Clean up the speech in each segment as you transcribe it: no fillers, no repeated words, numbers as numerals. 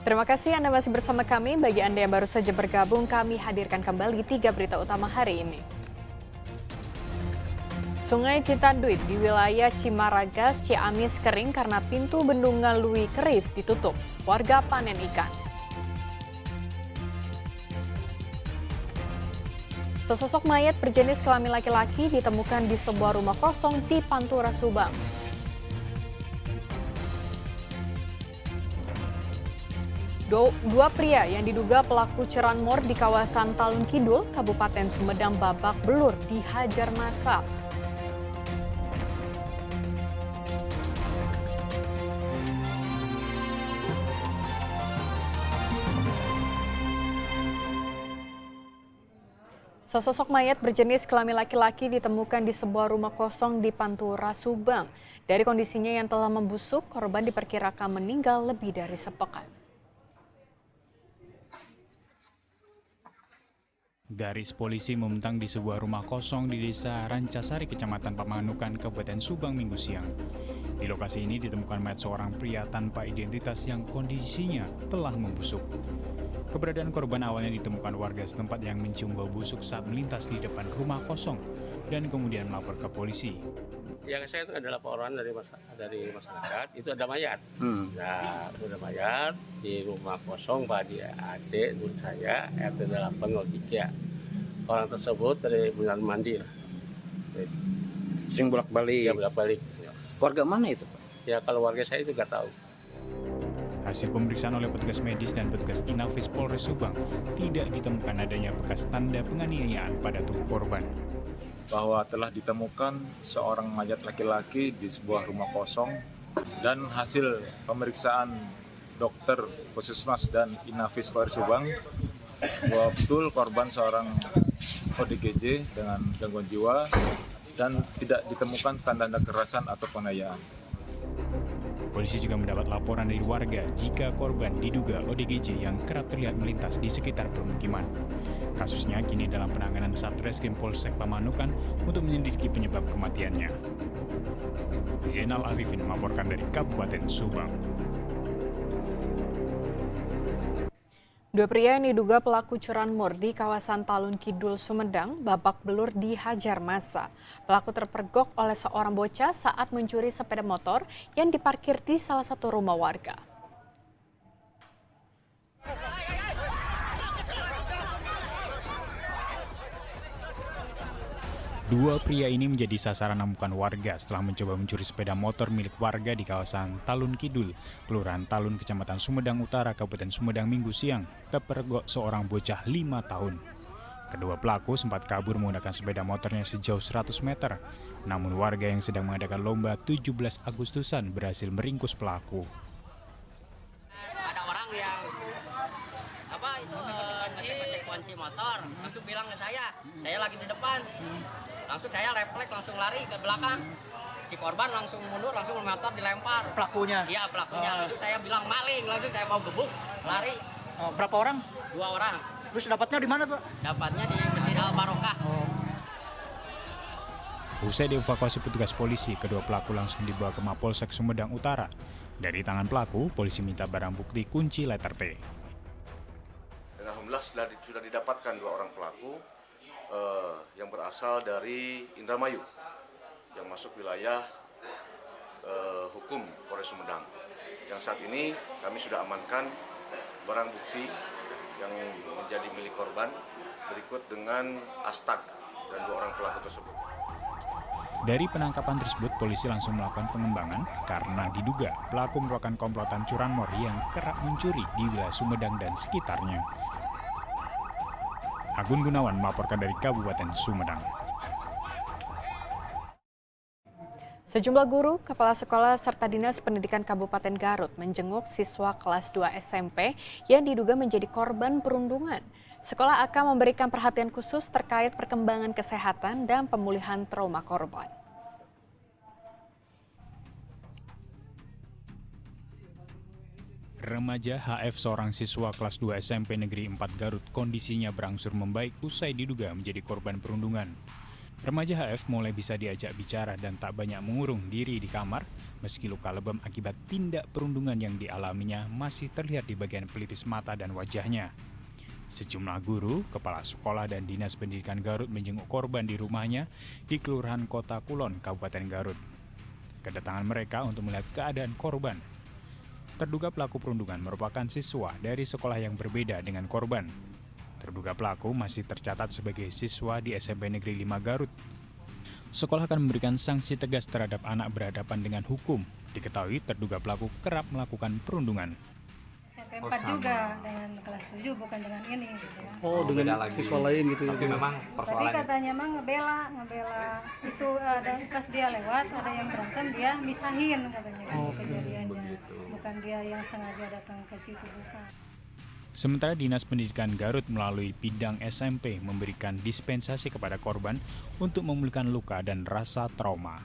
Terima kasih Anda masih bersama kami. Bagi Anda yang baru saja bergabung, kami hadirkan kembali 3 berita utama hari ini. Sungai Citanduit di wilayah Cimaragas, Ciamis kering karena pintu bendungan Lui Keris ditutup. Warga panen ikan. Sesosok mayat berjenis kelamin laki-laki ditemukan di sebuah rumah kosong di Pantura, Subang. Dua pria yang diduga pelaku curanmor di kawasan Talun Kidul, Kabupaten Sumedang babak belur dihajar massa. Sesosok mayat berjenis kelamin laki-laki ditemukan di sebuah rumah kosong di Pantura, Subang. Dari kondisinya yang telah membusuk, korban diperkirakan meninggal lebih dari sepekan. Garis polisi membentang di sebuah rumah kosong di Desa Rancasari, Kecamatan Pamanukan, Kabupaten Subang, Minggu siang. Di lokasi ini ditemukan mayat seorang pria tanpa identitas yang kondisinya telah membusuk. Keberadaan korban awalnya ditemukan warga setempat yang mencium bau busuk saat melintas di depan rumah kosong dan kemudian melapor ke polisi. Yang saya itu ada laporan dari masyarakat, itu ada mayat. Nah, itu ada mayat di rumah kosong Pak adik menurut saya RT 803. Orang tersebut dari bulan mandi lah. Sering bolak-balik. Ya bolak-balik. Warga mana itu, Pak? Ya kalau warga saya itu nggak tahu. Hasil pemeriksaan oleh petugas medis dan petugas Inafis Polres Subang tidak ditemukan adanya bekas tanda penganiayaan pada tubuh korban. Bahwa telah ditemukan seorang mayat laki-laki di sebuah rumah kosong dan hasil pemeriksaan dokter Puskesmas dan Inafis Polres Subang bahwa betul korban seorang ODGJ dengan gangguan jiwa dan tidak ditemukan tanda-tanda kekerasan atau penganiayaan. Polisi juga mendapat laporan dari warga jika korban diduga ODGJ yang kerap terlihat melintas di sekitar permukiman. Kasusnya kini dalam penanganan Satreskrim Polsek Pamanukan untuk menyelidiki penyebab kematiannya. Zainal Arifin melaporkan dari Kabupaten Subang. Dua pria yang diduga pelaku curanmor di kawasan Talun Kidul, Sumedang babak belur dihajar massa. Pelaku terpergok oleh seorang bocah saat mencuri sepeda motor yang diparkir di salah satu rumah warga. Dua pria ini menjadi sasaran amukan warga setelah mencoba mencuri sepeda motor milik warga di kawasan Talun Kidul, Kelurahan Talun, Kecamatan Sumedang Utara, Kabupaten Sumedang, Minggu siang, terpergok seorang bocah 5 tahun. Kedua pelaku sempat kabur menggunakan sepeda motornya sejauh 100 meter, namun warga yang sedang mengadakan lomba 17 Agustusan berhasil meringkus pelaku. Ada orang yang ngecek kunci motor, langsung bilang ke saya lagi di depan. Langsung saya refleks langsung lari ke belakang. Si korban langsung mundur, langsung motor dilempar. Pelakunya? Iya, pelakunya. Langsung saya bilang maling, langsung saya mau gebuk, lari. Berapa orang? 2 orang. Terus dapatnya di mana, Pak? Dapatnya di Masjid Al Barokah. Usai dievakuasi petugas polisi, kedua pelaku langsung dibawa ke Mapolsek Sumedang Utara. Dari tangan pelaku, polisi minta barang bukti kunci letter T. Dan alhamdulillah sudah didapatkan 2 orang pelaku yang berasal dari Indramayu yang masuk wilayah hukum Polres Sumedang. Yang saat ini kami sudah amankan barang bukti yang menjadi milik korban berikut dengan astag dan 2 orang pelaku tersebut. Dari penangkapan tersebut, polisi langsung melakukan pengembangan karena diduga pelaku merupakan komplotan curanmor yang kerap mencuri di wilayah Sumedang dan sekitarnya. Agun Gunawan melaporkan dari Kabupaten Sumedang. Sejumlah guru, kepala sekolah, serta Dinas Pendidikan Kabupaten Garut menjenguk siswa kelas 2 SMP yang diduga menjadi korban perundungan. Sekolah akan memberikan perhatian khusus terkait perkembangan kesehatan dan pemulihan trauma korban. Remaja HF, seorang siswa kelas 2 SMP Negeri 4 Garut, kondisinya berangsur membaik usai diduga menjadi korban perundungan. Remaja HF mulai bisa diajak bicara dan tak banyak mengurung diri di kamar, meski luka lebam akibat tindak perundungan yang dialaminya masih terlihat di bagian pelipis mata dan wajahnya. Sejumlah guru, kepala sekolah dan Dinas Pendidikan Garut menjenguk korban di rumahnya di Kelurahan Kota Kulon, Kabupaten Garut. Kedatangan mereka untuk melihat keadaan korban. Terduga pelaku perundungan merupakan siswa dari sekolah yang berbeda dengan korban. Terduga pelaku masih tercatat sebagai siswa di SMP Negeri 5 Garut. Sekolah akan memberikan sanksi tegas terhadap anak berhadapan dengan hukum. Diketahui terduga pelaku kerap melakukan perundungan. SMP 4 juga dengan kelas 7, bukan dengan ini gitu ya. Oh, dengan siswa lain gitu ya. Tapi memang Tadi persoalan katanya mah ngebela itu ada pas dia lewat ada yang berantem dia misahin katanya kejadiannya. Bukan dia yang sengaja datang ke situ, bukan. Sementara Dinas Pendidikan Garut melalui bidang SMP memberikan dispensasi kepada korban untuk memulihkan luka dan rasa trauma.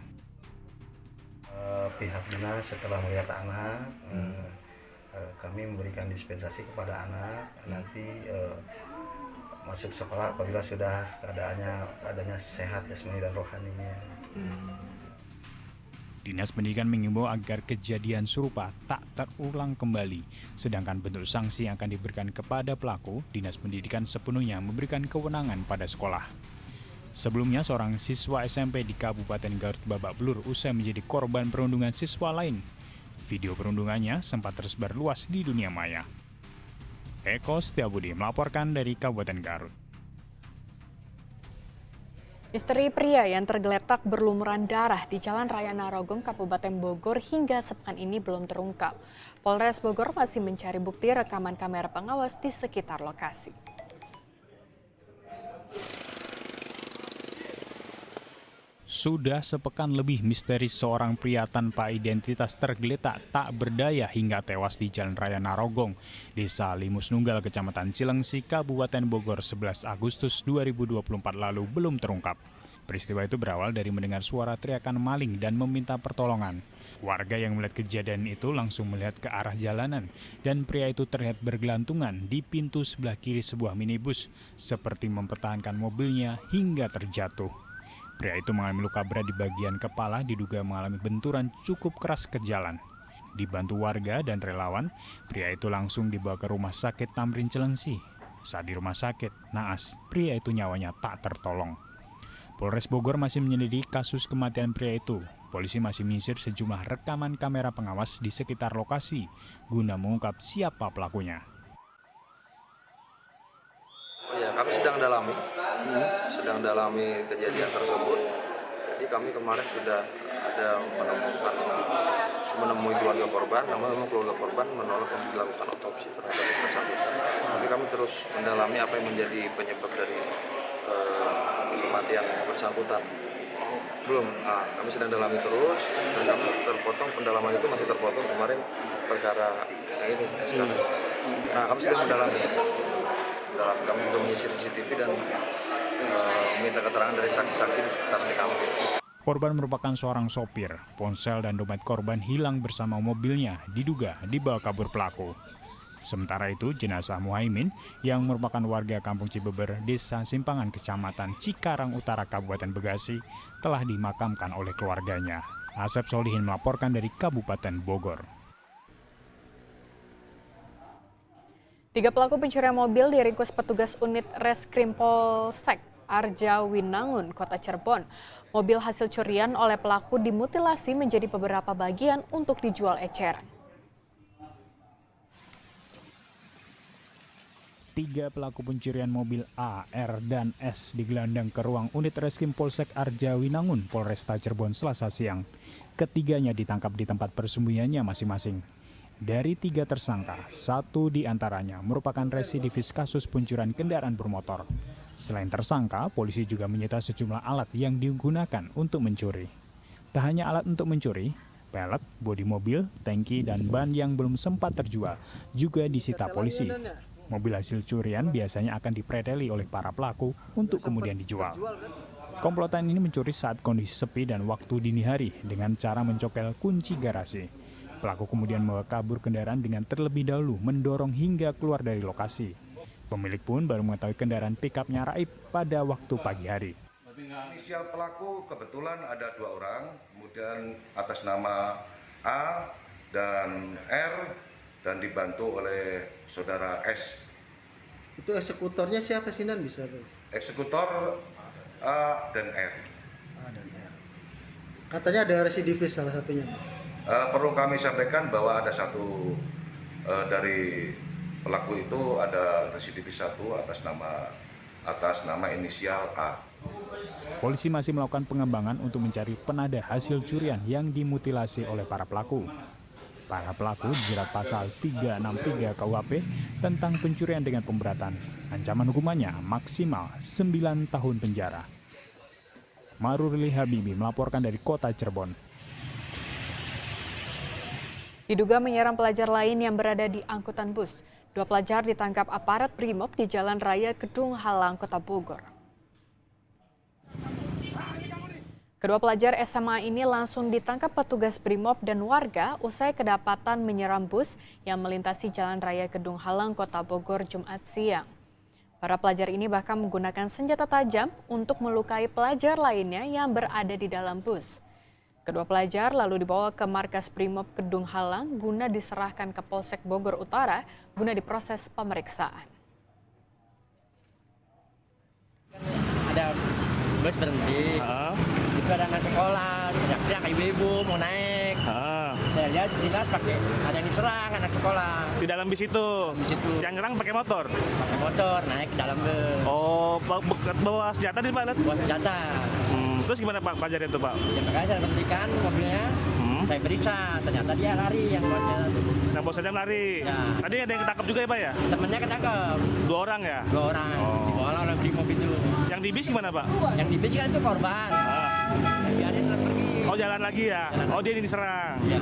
Pihak dinas setelah melihat anak, kami memberikan dispensasi kepada anak nanti masuk sekolah apabila sudah keadaannya sehat jasmani dan rohaninya. Dinas Pendidikan mengimbau agar kejadian serupa tak terulang kembali. Sedangkan bentuk sanksi yang akan diberikan kepada pelaku, Dinas Pendidikan sepenuhnya memberikan kewenangan pada sekolah. Sebelumnya, seorang siswa SMP di Kabupaten Garut babak belur usai menjadi korban perundungan siswa lain. Video perundungannya sempat tersebar luas di dunia maya. Eko Setiabudi melaporkan dari Kabupaten Garut. Misteri pria yang tergeletak berlumuran darah di Jalan Raya Narogong, Kabupaten Bogor hingga sepekan ini belum terungkap. Polres Bogor masih mencari bukti rekaman kamera pengawas di sekitar lokasi. Sudah sepekan lebih misteri seorang pria tanpa identitas tergeletak tak berdaya hingga tewas di Jalan Raya Narogong, Desa Limus Nunggal, Kecamatan Cilengsi, Kabupaten Bogor 11 Agustus 2024 lalu belum terungkap. Peristiwa itu berawal dari mendengar suara teriakan maling dan meminta pertolongan. Warga yang melihat kejadian itu langsung melihat ke arah jalanan dan pria itu terlihat bergelantungan di pintu sebelah kiri sebuah minibus seperti mempertahankan mobilnya hingga terjatuh. Pria itu mengalami luka berat di bagian kepala, diduga mengalami benturan cukup keras ke jalan. Dibantu warga dan relawan, pria itu langsung dibawa ke Rumah Sakit Tamrin Cilengsi. Saat di rumah sakit, naas, pria itu nyawanya tak tertolong. Polres Bogor masih menyelidiki kasus kematian pria itu. Polisi masih menyisir sejumlah rekaman kamera pengawas di sekitar lokasi guna mengungkap siapa pelakunya. Oh ya, kami sedang dalami kejadian tersebut. Jadi kami kemarin sudah ada menemui keluarga korban, namun memang keluarga korban menolak untuk dilakukan otopsi terhadap yang bersangkutan. Tapi kami terus mendalami apa yang menjadi penyebab dari kematian yang bersangkutan. Belum, kami sedang dalami terus dan kami terpotong, pendalaman itu masih terpotong kemarin perkara yang ini SK. Nah, kami sedang mendalami. Kami juga menyisir CCTV dan meminta keterangan dari saksi-saksi di sekitar TKP. Korban merupakan seorang sopir. Ponsel dan dompet korban hilang bersama mobilnya, diduga dibawa kabur pelaku. Sementara itu, jenazah Muhaimin yang merupakan warga Kampung Cibeber, Desa Simpangan, Kecamatan Cikarang Utara, Kabupaten Bekasi, telah dimakamkan oleh keluarganya. Asep Solihin melaporkan dari Kabupaten Bogor. 3 pelaku pencurian mobil diringkus petugas unit Reskrim Polsek Arjawinangun, Kota Cirebon. Mobil hasil curian oleh pelaku dimutilasi menjadi beberapa bagian untuk dijual eceran. 3 pelaku pencurian mobil A, R, dan S digelandang ke ruang unit Reskrim Polsek Arjawinangun, Polresta Cirebon, Selasa siang. Ketiganya ditangkap di tempat persembunyiannya masing-masing. Dari 3 tersangka, 1 diantaranya merupakan residivis kasus pencurian kendaraan bermotor. Selain tersangka, polisi juga menyita sejumlah alat yang digunakan untuk mencuri. Tak hanya alat untuk mencuri, pelek, bodi mobil, tangki, dan ban yang belum sempat terjual juga disita polisi. Mobil hasil curian biasanya akan dipreteli oleh para pelaku untuk kemudian dijual. Komplotan ini mencuri saat kondisi sepi dan waktu dini hari dengan cara mencopel kunci garasi. Pelaku kemudian membawa kabur kendaraan dengan terlebih dahulu mendorong hingga keluar dari lokasi. Pemilik pun baru mengetahui kendaraan pick-up-nya raib pada waktu pagi hari. Inisial pelaku kebetulan ada 2 orang, kemudian atas nama A dan R, dan dibantu oleh saudara S. Itu eksekutornya siapa sih, Dan? Bisa tuh? Eksekutor A dan R. A dan R. Katanya ada residivis salah satunya. Perlu kami sampaikan bahwa ada satu dari pelaku itu ada residivis 1 atas nama inisial A. Polisi masih melakukan pengembangan untuk mencari penada hasil curian yang dimutilasi oleh para pelaku. Para pelaku dijerat pasal 363 KUHP tentang pencurian dengan pemberatan. Ancaman hukumannya maksimal 9 tahun penjara. Marurli Habibi melaporkan dari kota Cirebon. Diduga menyerang pelajar lain yang berada di angkutan bus. 2 pelajar ditangkap aparat Brimob di Jalan Raya Kedung Halang, Kota Bogor. Kedua pelajar SMA ini langsung ditangkap petugas Brimob dan warga usai kedapatan menyeram bus yang melintasi Jalan Raya Kedung Halang, Kota Bogor, Jumat siang. Para pelajar ini bahkan menggunakan senjata tajam untuk melukai pelajar lainnya yang berada di dalam bus. Kedua pelajar lalu dibawa ke markas Brimob Kedung Halang guna diserahkan ke Polsek Bogor Utara guna diproses pemeriksaan. Ada bus berhenti, itu ada anak sekolah, teriak-teriak ibu-ibu mau naik. Saya lihat jelas ada yang diserang anak sekolah. Di dalam bis itu? Di situ. Yang nyerang pakai motor? Pakai motor, naik ke dalam bus. Oh, bawa senjata di mana? Bawa senjata. Terus gimana Pak pelajar itu Pak? Ya makanya saya berhentikan mobilnya, saya periksa, ternyata dia lari yang bawa senjata itu. Yang bawa senjata lari? Ya. Tadi ada yang ketangkap juga ya Pak ya? Temennya ketangkap. 2 orang ya? 2 orang, dibawa oleh Brimob itu. Yang di bis gimana Pak? Yang di bis kan itu korban. Biarin pergi. Oh jalan lagi ya? Jalan. Oh dia ini diserang? Ya.